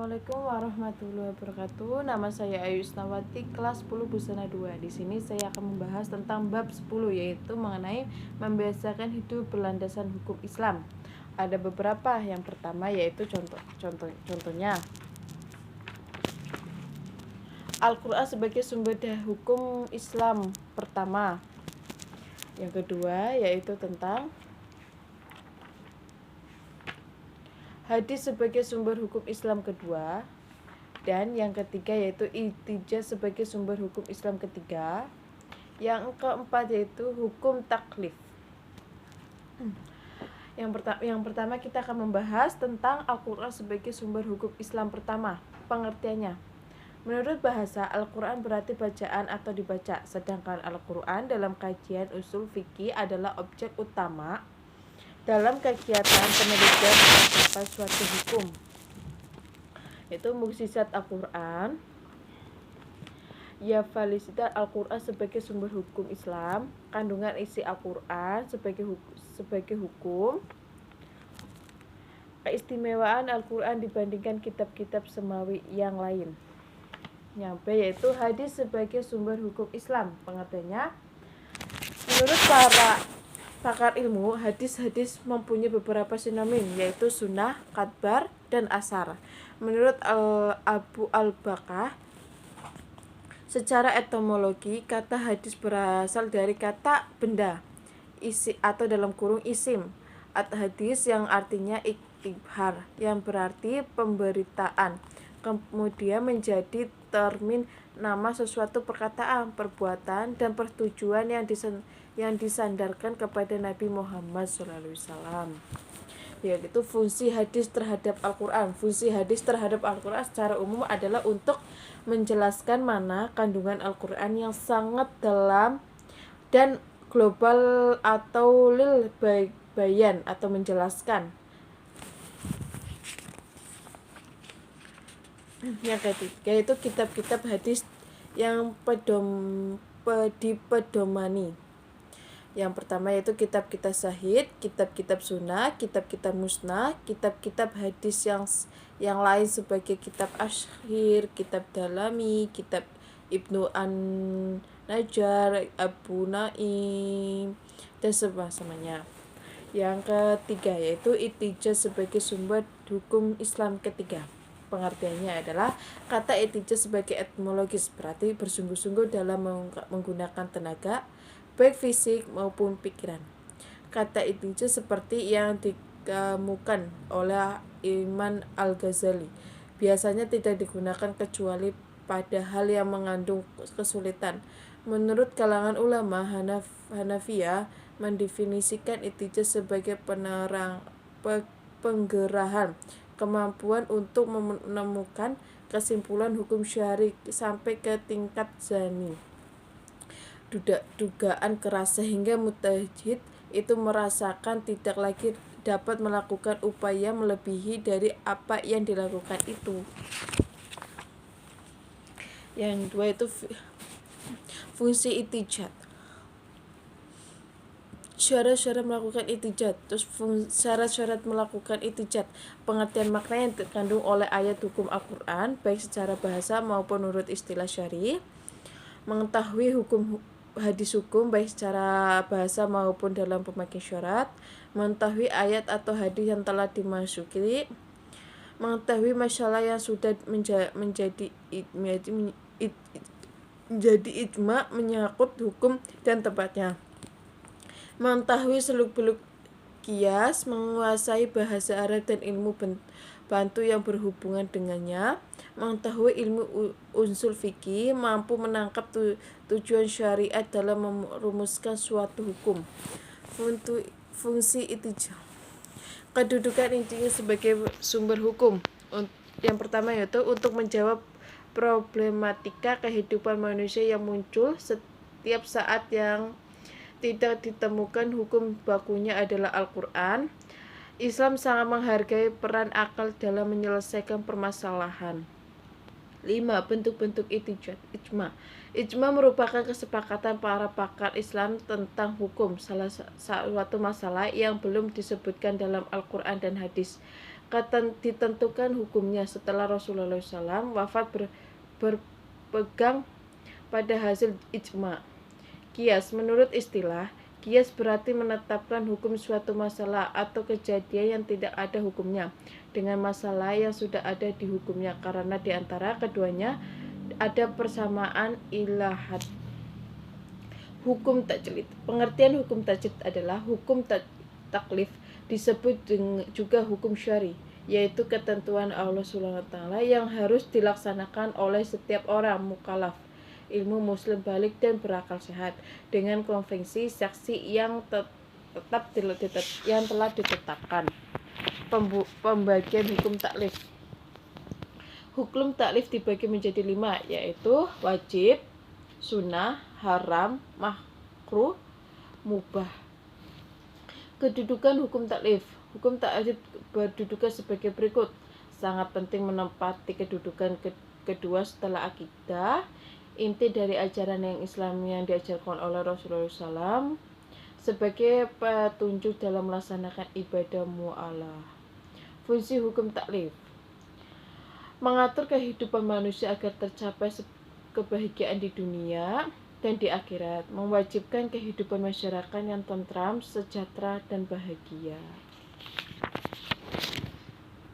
Assalamualaikum warahmatullahi wabarakatuh. Nama saya Ayu Isnawati, kelas 10 Busana 2. Di sini saya akan membahas tentang bab 10, yaitu mengenai membiasakan hidup berlandasan hukum Islam. Ada beberapa. Yang pertama yaitu contohnya Al-Quran sebagai sumber hukum Islam pertama. Yang kedua yaitu tentang hadis sebagai sumber hukum Islam kedua. Dan yang ketiga yaitu ihtijaj sebagai sumber hukum Islam ketiga. Yang keempat yaitu hukum taklif. Yang pertama kita akan membahas tentang Al-Quran sebagai sumber hukum Islam pertama. Pengertiannya, menurut bahasa, Al-Quran berarti bacaan atau dibaca, sedangkan Al-Quran dalam kajian usul fikih adalah objek utama dalam kegiatan penelitian mencapai suatu hukum. Itu mukjizat Al-Quran. Ya, valisitas Al-Quran sebagai sumber hukum Islam, kandungan isi Al-Quran sebagai hukum, keistimewaan Al-Quran dibandingkan kitab-kitab semawi yang lain. Yang B yaitu hadis sebagai sumber hukum Islam. Pengertiannya, menurut para pakar ilmu, hadis mempunyai beberapa sinonim, yaitu sunnah, khabar, dan asar. Menurut Abu Al-Bakah, secara etimologi, kata hadis berasal dari kata benda, isi atau dalam kurung isim, hadis yang artinya ikhbar, yang berarti pemberitaan, kemudian menjadi termin nama sesuatu perkataan, perbuatan, dan pertujuan yang disandarkan kepada Nabi Muhammad SAW. Yaitu fungsi hadis terhadap Al-Quran. Fungsi hadis terhadap Al-Quran secara umum adalah untuk menjelaskan mana kandungan Al-Quran yang sangat dalam dan global, atau lil bayan atau menjelaskan. Yang ketiga yaitu kitab-kitab hadis yang dipedomani. Yang pertama yaitu kitab-kitab sahih, kitab-kitab sunnah, kitab-kitab musnad, kitab-kitab hadis yang lain sebagai kitab Ashir, kitab Dalami, kitab Ibnu An-Najjar, Abu Naim, dan semuanya. Yang ketiga yaitu ihtijaj sebagai sumber hukum Islam ketiga. Pengertiannya adalah kata ihtijaj sebagai etimologis berarti bersungguh-sungguh dalam menggunakan tenaga, baik fisik maupun pikiran. Kata ihtijaj seperti yang dikemukakan oleh Imam Al-Ghazali biasanya tidak digunakan kecuali pada hal yang mengandung kesulitan. Menurut kalangan ulama Hanafiyah mendefinisikan ihtijaj sebagai penggerahan, kemampuan untuk menemukan kesimpulan hukum syar'i sampai ke tingkat zani, dugaan keras, sehingga mujtahid itu merasakan tidak lagi dapat melakukan upaya melebihi dari apa yang dilakukan itu. Yang kedua itu fungsi ihtijaj. Syarat-syarat melakukan ihtijaj. Terus syarat-syarat melakukan ihtijaj, pengertian makna yang terkandung oleh ayat hukum Al-Quran baik secara bahasa maupun menurut istilah syar'i, mengetahui hukum hadis hukum baik secara bahasa maupun dalam pemakaian syarat, mengetahui ayat atau hadis yang telah dimasuki, mengetahui masalah yang sudah menjadi ijma menyangkut hukum dan tempatnya, mengetahui seluk-beluk qiyas, menguasai bahasa Arab dan ilmu bantu yang berhubungan dengannya, mengetahui ilmu unsur fikih, mampu menangkap tujuan syariat dalam merumuskan suatu hukum. Fungsi ihtijaj, kedudukan intinya sebagai sumber hukum. Yang pertama yaitu untuk menjawab problematika kehidupan manusia yang muncul setiap saat yang tidak ditemukan hukum bakunya adalah Al-Quran. Islam sangat menghargai peran akal dalam menyelesaikan permasalahan. 5. Bentuk-bentuk ihtijaj. Ijma merupakan kesepakatan para pakar Islam tentang hukum suatu masalah yang belum disebutkan dalam Al-Quran dan hadis. ditentukan hukumnya setelah Rasulullah SAW wafat berpegang pada hasil ijma. Qiyas. Menurut istilah, qiyas berarti menetapkan hukum suatu masalah atau kejadian yang tidak ada hukumnya dengan masalah yang sudah ada di hukumnya, karena di antara keduanya ada persamaan ilahat. Hukum tajlid. Pengertian hukum tajlid adalah hukum taklif, disebut juga hukum syari, yaitu ketentuan Allah SWT yang harus dilaksanakan oleh setiap orang mukallaf, ilmu muslim balik dan berakal sehat, dengan konvensi saksi yang telah ditetapkan. Pembagian hukum taklif. Hukum taklif dibagi menjadi 5, yaitu wajib, sunnah, haram, makruh, mubah. Kedudukan hukum taklif. Hukum taklif berdudukan sebagai berikut. Sangat penting menempati kedudukan kedua setelah akidah, inti dari ajaran yang Islam yang diajarkan oleh Rasulullah SAW sebagai petunjuk dalam melaksanakan ibadah mu'alah. Fungsi hukum taklif: mengatur kehidupan manusia agar tercapai kebahagiaan di dunia dan di akhirat, mewajibkan kehidupan masyarakat yang tentram, sejahtera, dan bahagia.